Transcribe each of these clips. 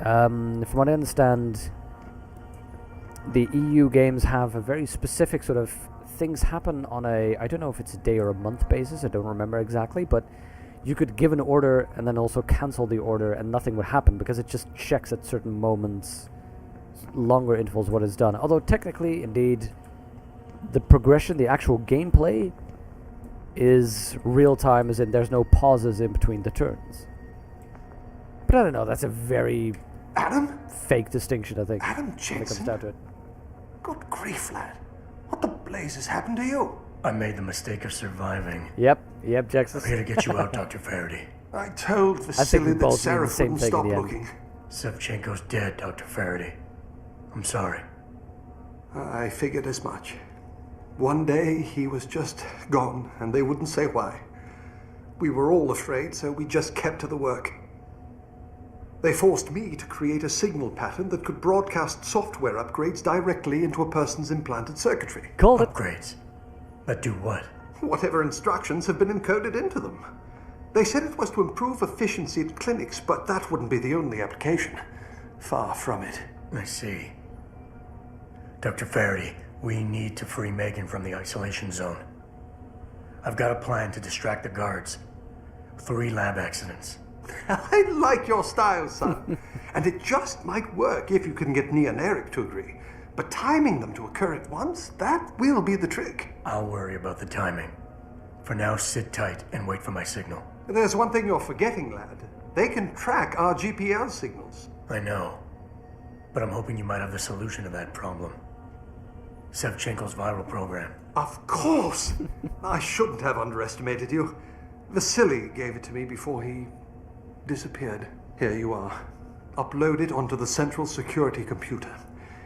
From what I understand, the EU games have a very specific sort of things happen on a, I don't know if it's a day or a month basis, I don't remember exactly, but you could give an order and then also cancel the order and nothing would happen because it just checks at certain moments, longer intervals, what is done. Although technically, indeed, the progression, the actual gameplay is real time, as in there's no pauses in between the turns. But I don't know, that's a very Adam? fake distinction, I think, Adam when it comes Jensen? down to it. Good grief, lad. What the blazes happened to you? I made the mistake of surviving. Yep, I'm here Jaxus. to get you out, Dr. Faraday. I told we Vasily that both mean the Seraph same wouldn't thing in stop the end. looking. Sevchenko's dead, Dr. Faraday. I'm sorry. I figured as much. One day he was just gone, and they wouldn't say why. We were all afraid, so we just kept to the work. They forced me to create a signal pattern that could broadcast software upgrades directly into a person's implanted circuitry. Called it. Upgrades. But do what? Whatever instructions have been encoded into them. They said it was to improve efficiency at clinics, but that wouldn't be the only application. Far from it. I see. Dr. Faraday, we need to free Megan from the isolation zone. I've got a plan to distract the guards. 3 lab accidents. I like your style, son. And it just might work if you can get Nia and Eric to agree. But timing them to occur at once, that will be the trick. I'll worry about the timing. For now, sit tight and wait for my signal. There's one thing you're forgetting, lad. They can track our GPL signals. I know. But I'm hoping you might have the solution to that problem. Sevchenko's viral program. Of course! I shouldn't have underestimated you. Vasily gave it to me before he disappeared. Here you are. Upload it onto the central security computer.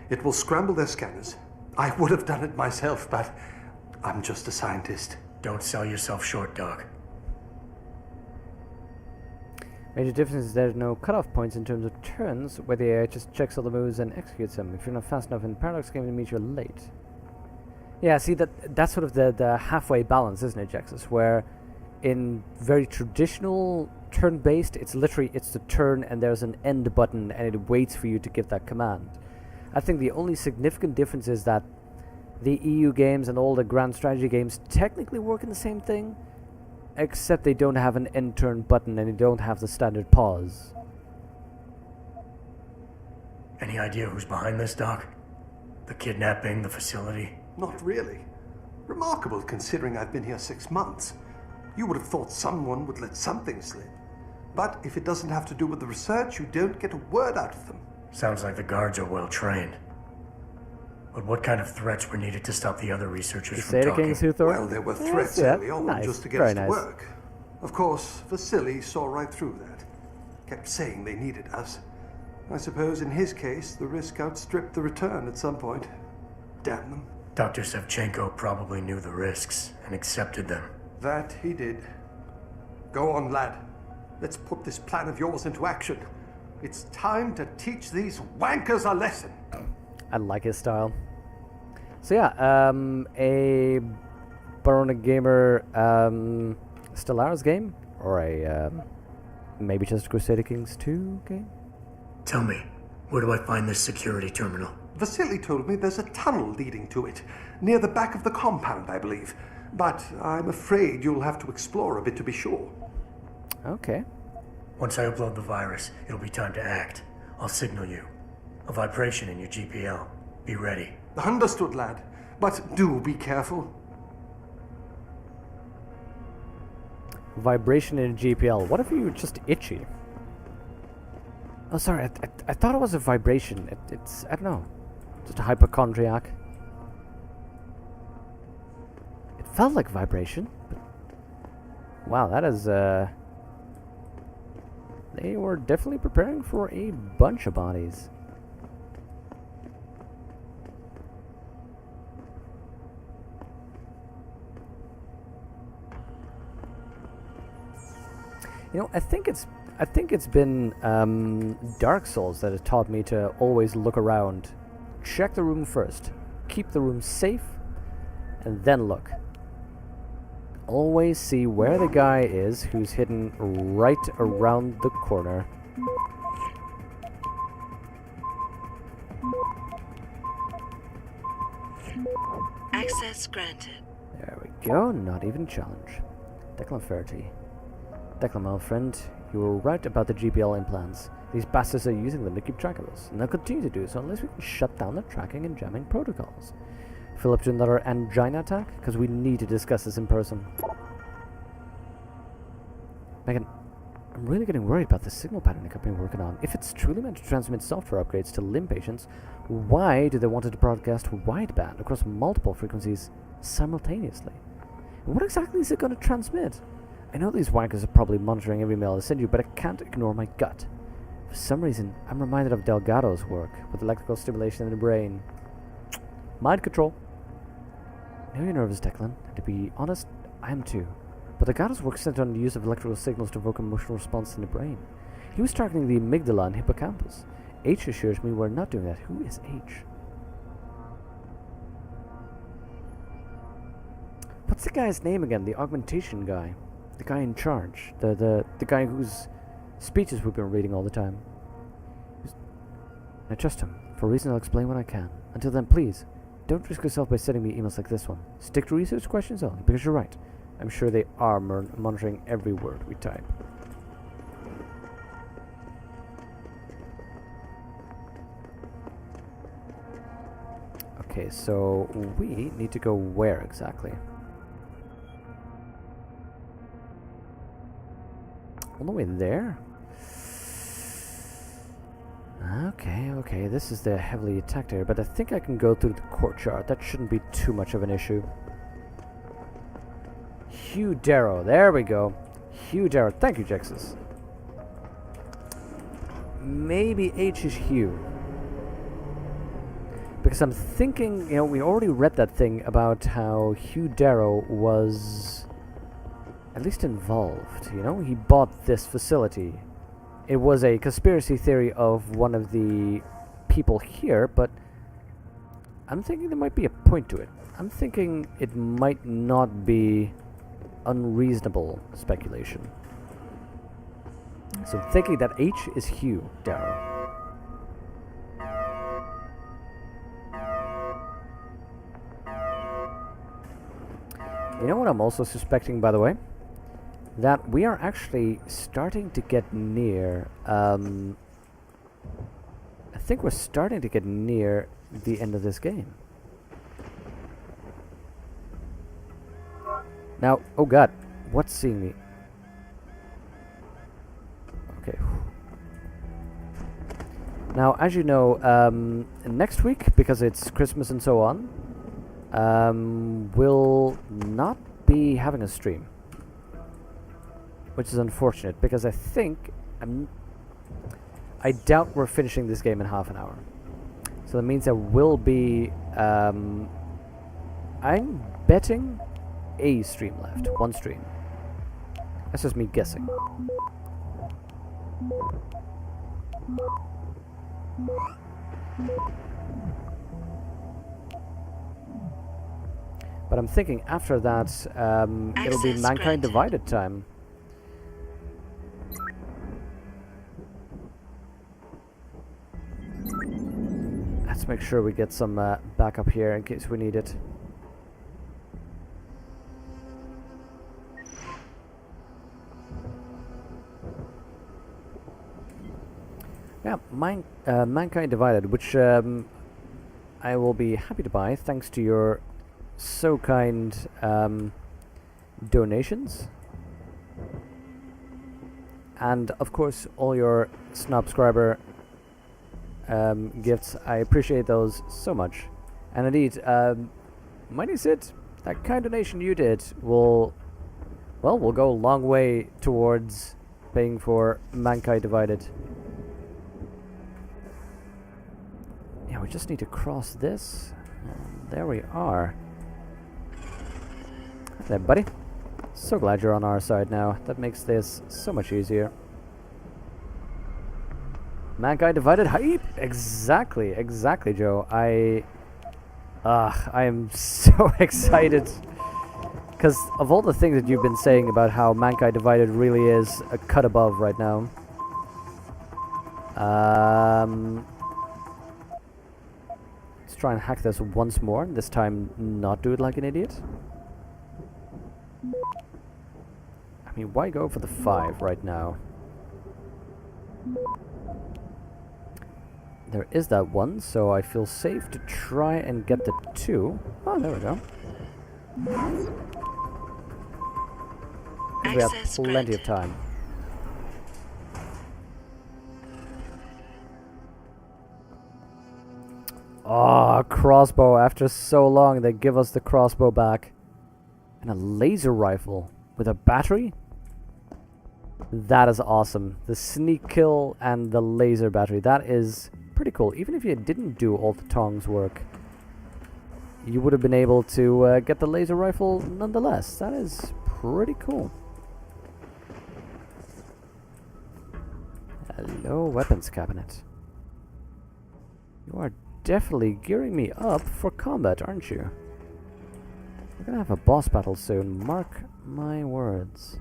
It will scramble their scanners. I would have done it myself, but I'm just a scientist. Don't sell yourself short, Doc. Major difference is there's no cutoff points in terms of turns, where the AI just checks all the moves and executes them. If you're not fast enough in the Paradox game, it means you're late. Yeah, see, that's sort of the halfway balance, isn't it, Jaxus? Where in very traditional turn-based, it's the turn and there's an end button and it waits for you to give that command. I think the only significant difference is that the EU games and all the grand strategy games technically work in the same thing, except they don't have an end turn button and they don't have the standard pause. Any idea who's behind this, Doc? The kidnapping, the facility? Not really. Remarkable considering I've been here 6 months. You would have thought someone would let something slip. But if it doesn't have to do with the research, you don't get a word out of them. Sounds like the guards are well trained. But what kind of threats were needed to stop the other researchers from talking? Well, there were threats early on nice. just to get Very us to nice. work. Of course, Vasily saw right through that. Kept saying they needed us. I suppose in his case, the risk outstripped the return at some point. Damn them. Dr. Sevchenko probably knew the risks and accepted them. That he did. Go on, lad. Let's put this plan of yours into action. It's time to teach these wankers a lesson. I like his style. So yeah, a Byronic Gamer Stellaris game, or a maybe just Crusader Kings 2 game? Tell me, where do I find this security terminal? Vasily told me there's a tunnel leading to it, near the back of the compound, I believe. But I'm afraid you'll have to explore a bit to be sure. Okay. Once I upload the virus, it'll be time to act. I'll signal you. A vibration in your GPL. Be ready. Understood, lad. But do be careful. Vibration in GPL. What if you were just itchy? Oh, sorry. I thought it was a vibration. It's I don't know. Just a hypochondriac. It felt like vibration. But wow, that is they were definitely preparing for a bunch of bodies. You know, I think it's been Dark Souls that has taught me to always look around, check the room first, keep the room safe, and then look. Always see where the guy is who's hidden right around the corner. Access granted. There we go, not even a challenge. Declan Ferty. Declan, my old friend, you were right about the GPL implants. These bastards are using them to keep track of us, and they'll continue to do so unless we can shut down the tracking and jamming protocols. Fill up to another angina attack? Because we need to discuss this in person. Megan, I'm really getting worried about the signal pattern I've been working on. If it's truly meant to transmit software upgrades to limb patients, why do they want it to broadcast wideband across multiple frequencies simultaneously? And what exactly is it going to transmit? I know these wankers are probably monitoring every mail I send you, but I can't ignore my gut. For some reason, I'm reminded of Delgado's work with electrical stimulation in the brain. Mind control. I know you're nervous, Declan. To be honest, I am too. But Delgado's work centered on the use of electrical signals to evoke emotional response in the brain. He was targeting the amygdala and hippocampus. H assures me we're not doing that. Who is H? What's the guy's name again? The augmentation guy. The guy in charge. The guy whose speeches we've been reading all the time. I trust him. For a reason I'll explain when I can. Until then, please, don't risk yourself by sending me emails like this one. Stick to research questions only, because you're right. I'm sure they are monitoring every word we type. Okay, so we need to go where exactly? All the way there? Okay, this is the heavily attacked area, but I think I can go through the courtyard. That shouldn't be too much of an issue. Hugh Darrow, there we go. Hugh Darrow, thank you, Jexus. Maybe H is Hugh. Because I'm thinking, you know, we already read that thing about how Hugh Darrow was at least involved, you know? He bought this facility. It was a conspiracy theory of one of the people here, but I'm thinking there might be a point to it. I'm thinking it might not be unreasonable speculation. So I'm thinking that H is Hugh Darrow. You know what I'm also suspecting, by the way? That we are actually starting to get near, I think we're starting to get near the end of this game. Now, oh god, what's seeing me? Okay. Now, as you know, next week, because it's Christmas and so on, we'll not be having a stream. Which is unfortunate, because I think I doubt we're finishing this game in half an hour. So that means there will be, I'm betting a stream left. One stream. That's just me guessing. But I'm thinking after that, it'll be Mankind Divided time. Let's make sure we get some backup here in case we need it. Yeah, Mankind Divided, which I will be happy to buy thanks to your so kind donations. And of course all your subscriber gifts. I appreciate those so much. And indeed, Mighty Sid, that kind donation you did will go a long way towards paying for Mankind Divided. Yeah, we just need to cross this. And there we are. There, buddy. So glad you're on our side now. That makes this so much easier. Mankind Divided hype! Exactly, Joe. I am so excited. Because of all the things that you've been saying about how Mankind Divided really is a cut above right now. Let's try and hack this once more. This time, not do it like an idiot. I mean, why go for the 5 right now? There is that 1, so I feel safe to try and get the 2. Oh, there we go. We have plenty of time. Oh, crossbow. After so long, they give us the crossbow back. And a laser rifle with a battery? That is awesome. The sneak kill and the laser battery. That is pretty cool. Even if you didn't do all the tongs work, you would have been able to get the laser rifle nonetheless. That is pretty cool. Hello, weapons cabinet. You are definitely gearing me up for combat, aren't you? We're gonna have a boss battle soon, mark my words.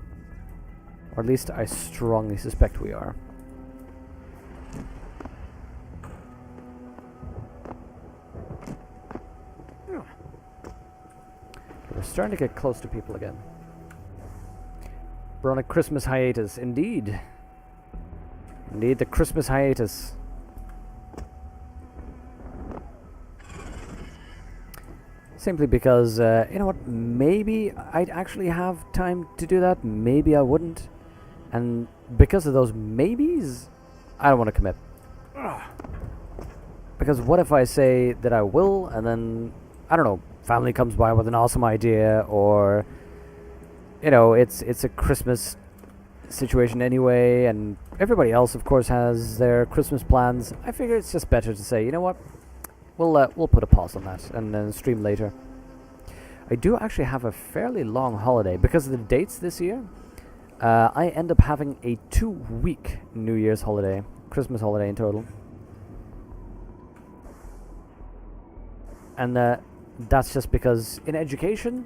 Or at least I strongly suspect we are. We're starting to get close to people again. We're on a Christmas hiatus, indeed. Indeed, the Christmas hiatus. Simply because, you know what, maybe I'd actually have time to do that, maybe I wouldn't. And because of those maybes, I don't want to commit. Ugh. Because what if I say that I will, and then, I don't know, family comes by with an awesome idea, or, you know, it's a Christmas situation anyway, and everybody else, of course, has their Christmas plans. I figure it's just better to say, you know what, we'll put a pause on that and then stream later. I do actually have a fairly long holiday because of the dates this year. I end up having a 2-week New Year's holiday, Christmas holiday in total, and that's just because in education,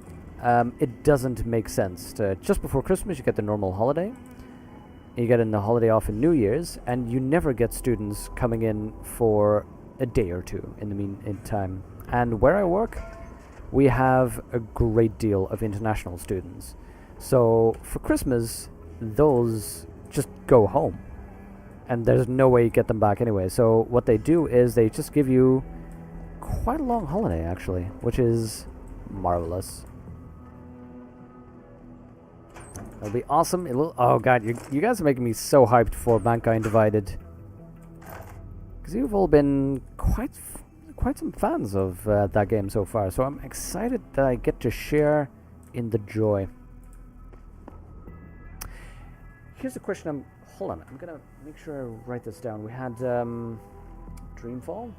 it doesn't make sense to just before Christmas you get the normal holiday. You get in the holiday off in New Year's, and you never get students coming in for a day or two in the meantime. And where I work, we have a great deal of international students. So for Christmas, those just go home. And there's no way you get them back anyway. So what they do is they just give you quite a long holiday, actually, which is marvelous. It'll be awesome. Oh god, you guys are making me so hyped for Mankind Divided. Because you've all been quite some fans of that game so far. So I'm excited that I get to share in the joy. Here's a question. Hold on. I'm going to make sure I write this down. We had Dreamfall.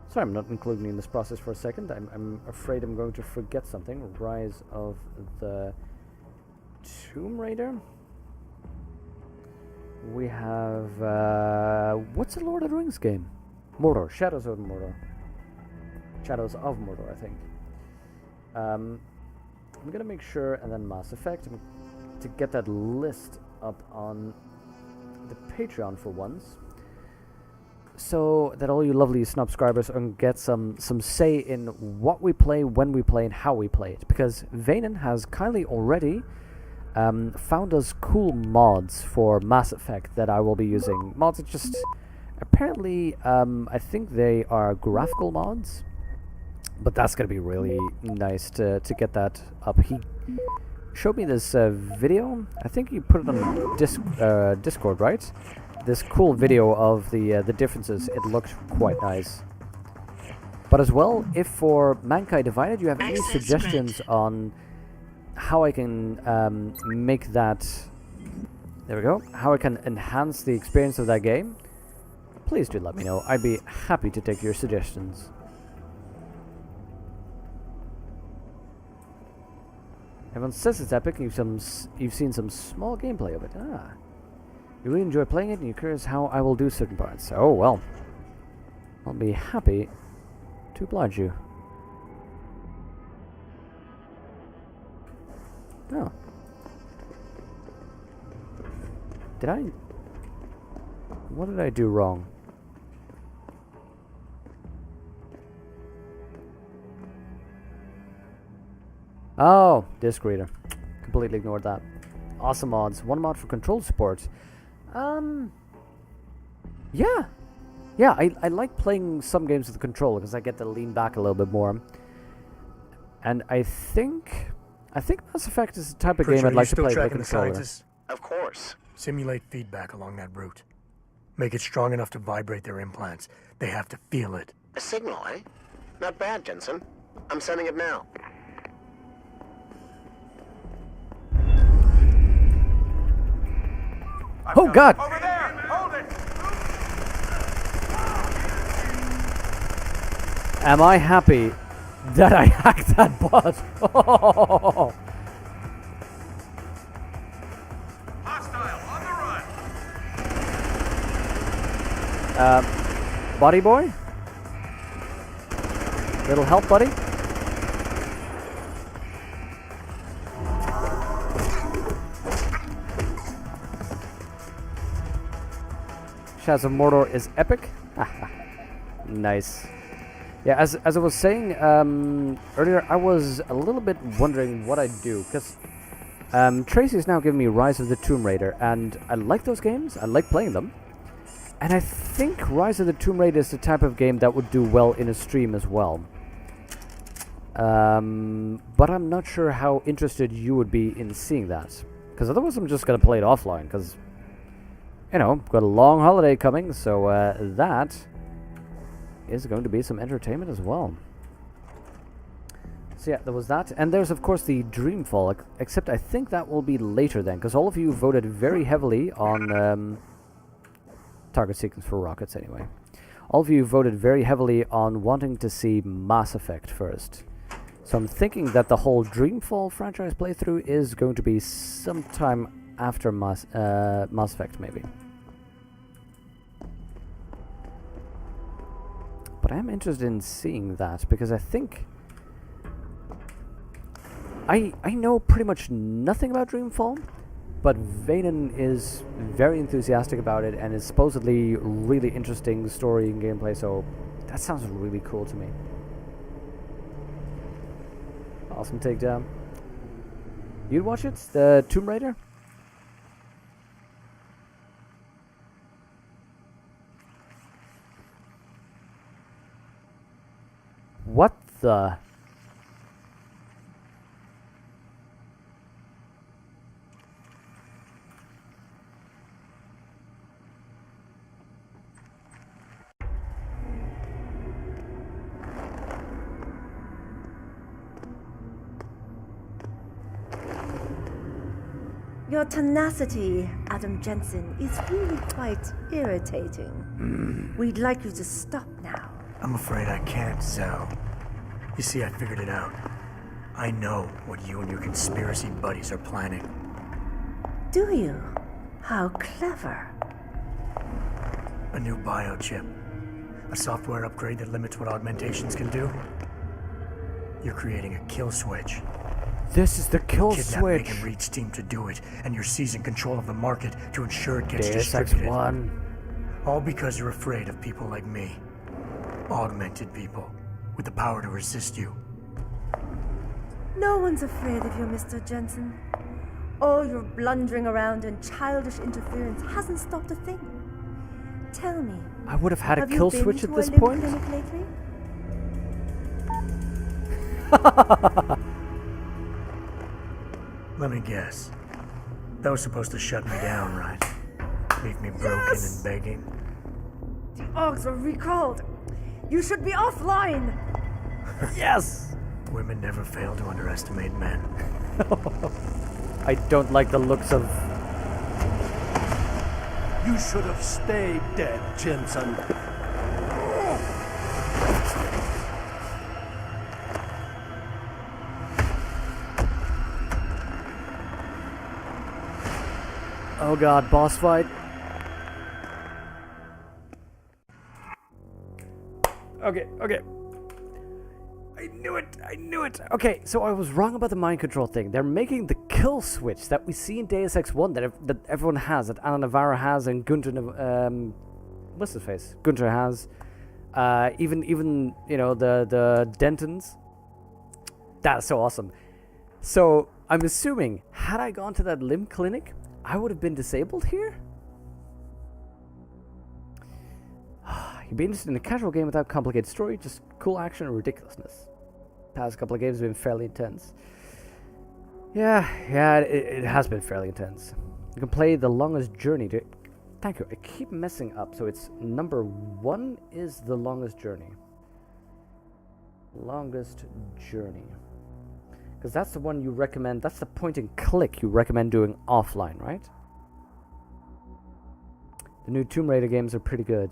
Sorry, I'm not including you in this process for a second. I'm afraid I'm going to forget something. Rise of the Tomb Raider. We have... what's a Lord of the Rings game? Mordor. Shadows of Mordor. Shadows of Mordor, I think. I'm going to make sure, and then Mass Effect, to get that list up on the Patreon for once, so that all you lovely subscribers can get some say in what we play, when we play, and how we play it. Because Vanen has kindly already found us cool mods for Mass Effect that I will be using. Mods that just apparently, I think they are graphical mods, but that's gonna be really nice to get that up. He showed me this video. I think he put it on Discord, right? This cool video of the differences. It looked quite nice. But as well, if for Mankind Divided you have any suggestions on how I can make that, there we go, how I can enhance the experience of that game, please do let me know. I'd be happy to take your suggestions. Everyone says it's epic, and you've seen some small gameplay of it. Ah. You really enjoy playing it, and you're curious how I will do certain parts. Oh, well. I'll be happy to oblige you. Oh. What did I do wrong? Oh, disc reader. Completely ignored that. Awesome mods. One mod for control support. Yeah. Yeah, I like playing some games with the controller because I get to lean back a little bit more. And I think Mass Effect is the type of game I'd like to play with a controller. Of course. Simulate feedback along that route. Make it strong enough to vibrate their implants. They have to feel it. A signal, eh? Not bad, Jensen. I'm sending it now. Oh God! Over there! Hold it! Am I happy that I hacked that bot? Oh. Hostile on the run! Buddy boy? Little help, buddy? Shadows of Mordor is epic. Nice. Yeah, as I was saying earlier, I was a little bit wondering what I'd do, because Tracy's now giving me Rise of the Tomb Raider, and I like those games, I like playing them, and I think Rise of the Tomb Raider is the type of game that would do well in a stream as well. But I'm not sure how interested you would be in seeing that, because otherwise I'm just going to play it offline, because, you know, got a long holiday coming, so that is going to be some entertainment as well. So yeah, there was that, and there's of course the Dreamfall, except I think that will be later then, because all of you voted very heavily on target sequence for rockets anyway. All of you voted very heavily on wanting to see Mass Effect first. So I'm thinking that the whole Dreamfall franchise playthrough is going to be sometime after Mass Effect maybe. But I am interested in seeing that, because I think I know pretty much nothing about Dreamfall, but Vaden is very enthusiastic about it and is supposedly really interesting story and gameplay, so that sounds really cool to me. Awesome takedown. You'd watch it? The Tomb Raider? What the? Your tenacity, Adam Jensen, is really quite irritating. We'd like you to stop now. I'm afraid I can't, Zell. You see, I figured it out. I know what you and your conspiracy buddies are planning. Do you? How clever. A new biochip. A software upgrade that limits what augmentations can do. You're creating a kill switch. This is the kill Kidnap switch. Megan Reed's team to do it, and you're seizing control of the market to ensure it gets Deus distributed. Ex 1. All because you're afraid of people like me. Augmented people with the power to resist you. No one's afraid of you, Mr. Jensen. All your blundering around and childish interference hasn't stopped a thing. Tell me, I would have had a have kill you been switch to at this a limb point. clinic lately? Let me guess. That was supposed to shut me down, right? Leave me broken and begging. The Augs are recalled. You should be offline. Yes! Women never fail to underestimate men. I don't like the looks of... You should have stayed dead, Jensen. Oh god, boss fight. Okay. I knew it. Okay, so I was wrong about the mind control thing. They're making the kill switch that we see in Deus Ex 1 that everyone has, that Anna Navarro has, and Gunter, what's his face? Gunter has. Even you know, the Dentons. That's so awesome. So, I'm assuming, had I gone to that limb clinic, I would have been disabled here? You'd be interested in a casual game without complicated story, just cool action and ridiculousness. Past couple of games have been fairly intense. Yeah, it has been fairly intense. You can play The Longest Journey to... Thank you, I keep messing up, so it's number 1 is The Longest Journey. Longest Journey. Because that's the one you recommend, that's the point and click you recommend doing offline, right? The new Tomb Raider games are pretty good.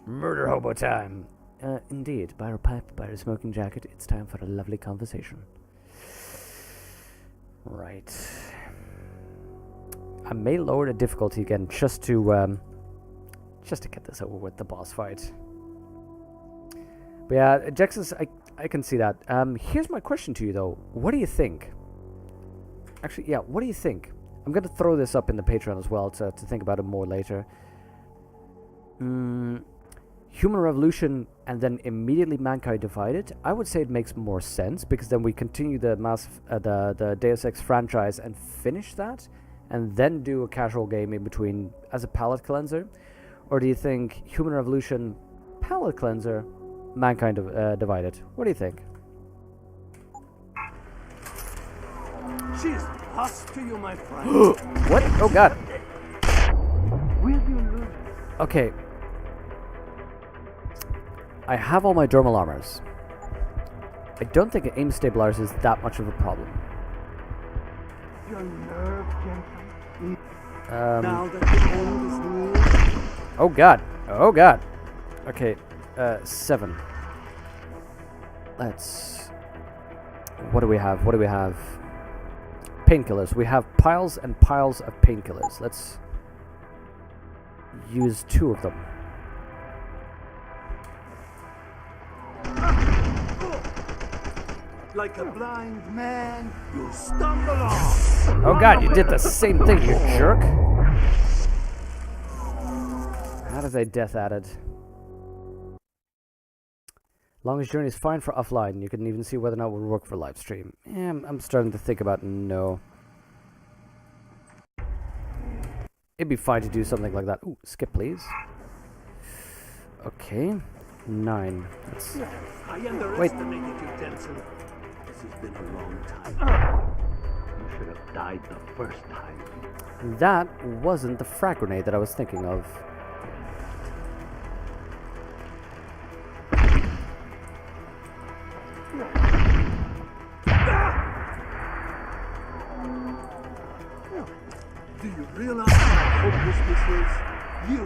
Murder hobo time. Indeed, by a pipe, by a smoking jacket, it's time for a lovely conversation. Right. I may lower the difficulty again just to get this over with, the boss fight. But yeah, Jexus, I can see that. Here's my question to you though. What do you think? Actually, yeah, what do you think? I'm going to throw this up in the Patreon as well to think about it more later. Human revolution and then immediately mankind divided. I would say it makes more sense because then we continue the the Deus Ex franchise and finish that, and then do a casual game in between as a palate cleanser. Or do you think human revolution, palate cleanser, mankind divided? What do you think? She's lost to you, my friend. What? Oh god. Will you lose? Okay. I have all my dermal armors. I don't think an aim stabilizer is that much of a problem. Your nerve, Jensen. Um, Now that the end is near. Oh god. Oh god. Okay. 7. Let's... What do we have? What do we have? Painkillers. We have piles and piles of painkillers. Let's use 2 of them. Like a blind man, you stumble on. Oh god, you did the same thing, you jerk! How does a death added? Longest journey is fine for offline. You can even see whether or not it will work for live stream. Yeah, I'm starting to think about no. It'd be fine to do something like that. Ooh, skip please. Okay, 9. Let's... I underestimated you, Jensen. This has been a long time. You should have died the first time. That wasn't the frag grenade that I was thinking of. Do you realize how hopeless this is? You.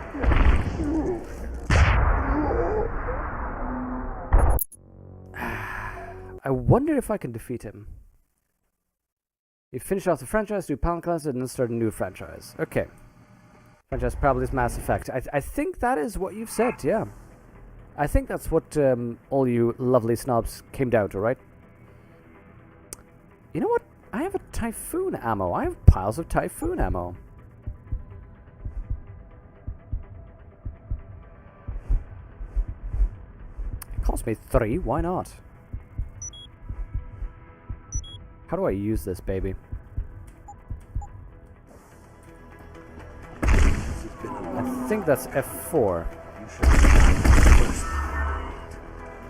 I wonder if I can defeat him. You finish off the franchise, do Palette Cleanser, and then start a new franchise. Okay. Franchise probably is Mass Effect. I think that is what you've said, yeah. I think that's what all you lovely snobs came down to, right? You know what? I have a Typhoon ammo. I have piles of Typhoon ammo. It cost me 3, why not? How do I use this, baby? I think that's F4.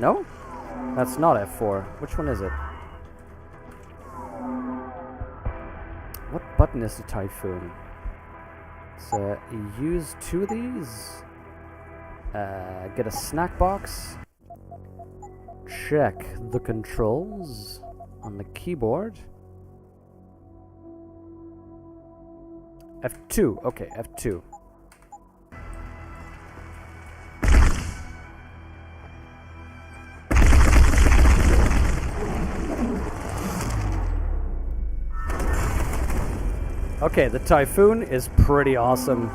No? That's not F4. Which one is it? What button is the Typhoon? So, use 2 of these. Get a snack box. Check the controls on the keyboard. F2. Okay, F2. Okay, the Typhoon is pretty awesome.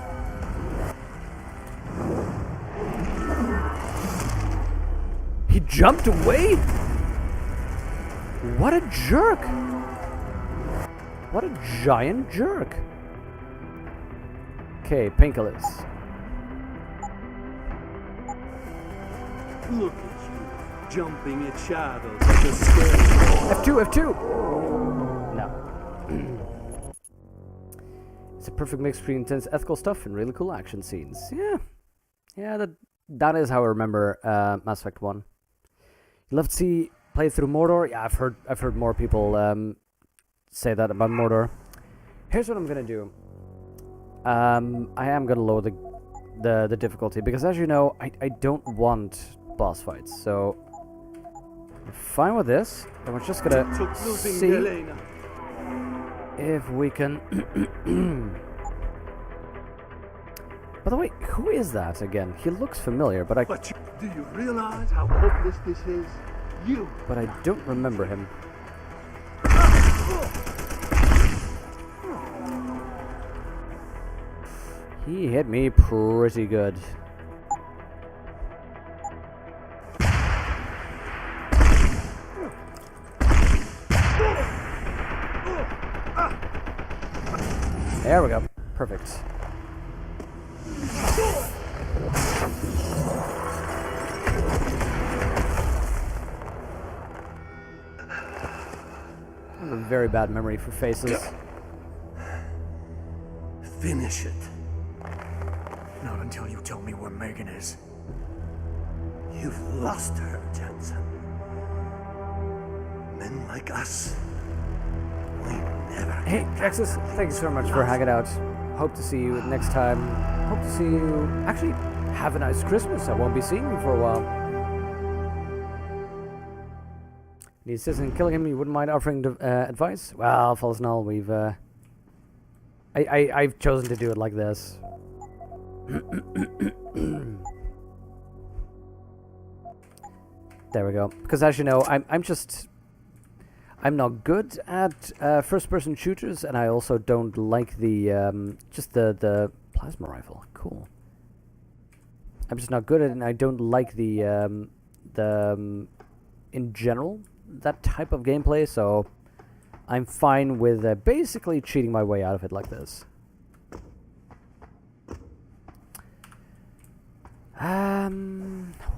He jumped away? What a jerk! What a giant jerk! Okay, painkillers. Look at you. jumping at shadows like a scarecrow. F2! No. It's a perfect mix between intense ethical stuff and really cool action scenes. Yeah, that is how I remember Mass Effect 1. You love to see play through Mordor? Yeah, I've heard more people say that about Mordor. Here's what I'm gonna do. I am gonna lower the difficulty because, as you know, I don't want boss fights. So I'm fine with this. And we're just gonna see if we can. By the way, who is that again? He looks familiar, but do you realize how hopeless this is? But I don't remember him. He hit me pretty good. There we go. Perfect. I have a very bad memory for faces. Finish it. Not until you tell me where Megan is. You've lost her, Jensen. Men like us, we never. Hey, Texas, thank you so much for hanging out. Hope to see you next time. Hope to see you. Actually, have a nice Christmas. I won't be seeing you for a while. Need assistance in killing him? You wouldn't mind offering advice? Well, False Null, we've. I've chosen to do it like this. There we go. Because as you know, I'm not good at first-person shooters, and I also don't like the just the plasma rifle. Cool. I'm just not good at it, and I don't like the in general that type of gameplay. So I'm fine with basically cheating my way out of it like this.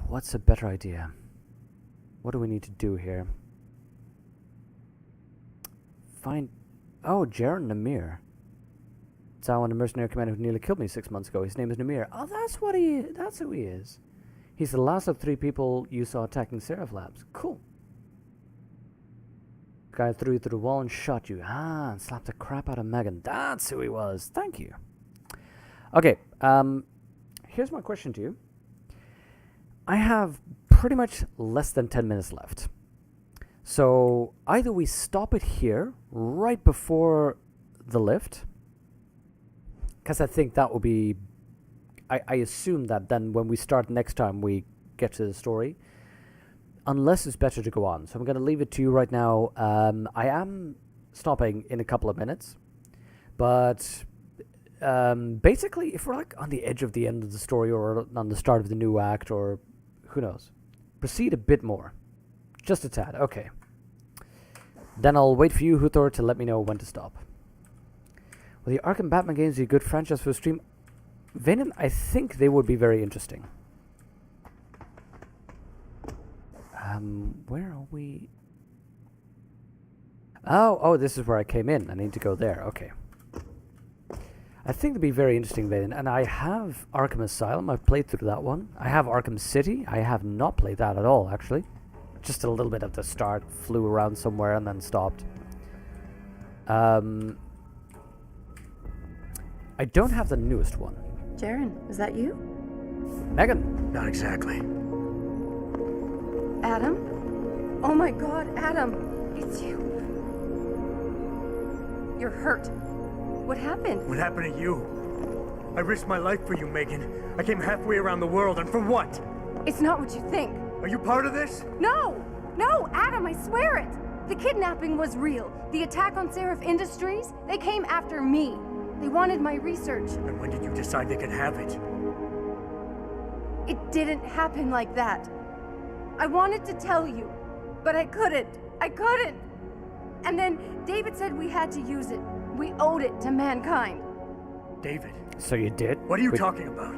What's a better idea? What do we need to do here? Find... Oh, Jaren Namir. Taiwan, the mercenary commander who nearly killed me 6 months ago. His name is Namir. Oh, that's who he is. He's the last of 3 people you saw attacking Seraph Labs. Cool. Guy threw you through the wall and shot you. Ah, and slapped the crap out of Megan. That's who he was. Thank you. Okay, here's my question to you. I have pretty much less than 10 minutes left. So either we stop it here, right before the lift, because I think that will be... I assume that then when we start next time we get to the story, unless it's better to go on. So I'm going to leave it to you right now. I am stopping in a couple of minutes, but basically if we're like on the edge of the end of the story or on the start of the new act, or who knows, proceed a bit more. Just a tad. Okay. Then I'll wait for you, Huthor, to let me know when to stop. Well, the Arkham Batman games are a good franchise for a stream. Venom, I think they would be very interesting. Where are we? Oh, this is where I came in. I need to go there. Okay. I think it'd be very interesting, Venom. And I have Arkham Asylum. I've played through that one. I have Arkham City. I have not played that at all, actually. Just a little bit at the start. Flew around somewhere and then stopped. I don't have the newest one. Jaren, is that you? Megan. Not exactly. Adam? Oh my god, Adam! It's you. You're hurt. What happened? What happened to you? I risked my life for you, Megan. I came halfway around the world, and for what? It's not what you think. Are you part of this? No! No, Adam, I swear it! The kidnapping was real. The attack on Seraph Industries, they came after me. They wanted my research. And when did you decide they could have it? It didn't happen like that. I wanted to tell you, but I couldn't. And then David said we had to use it. We owed it to mankind. David? So you did? What are you talking about?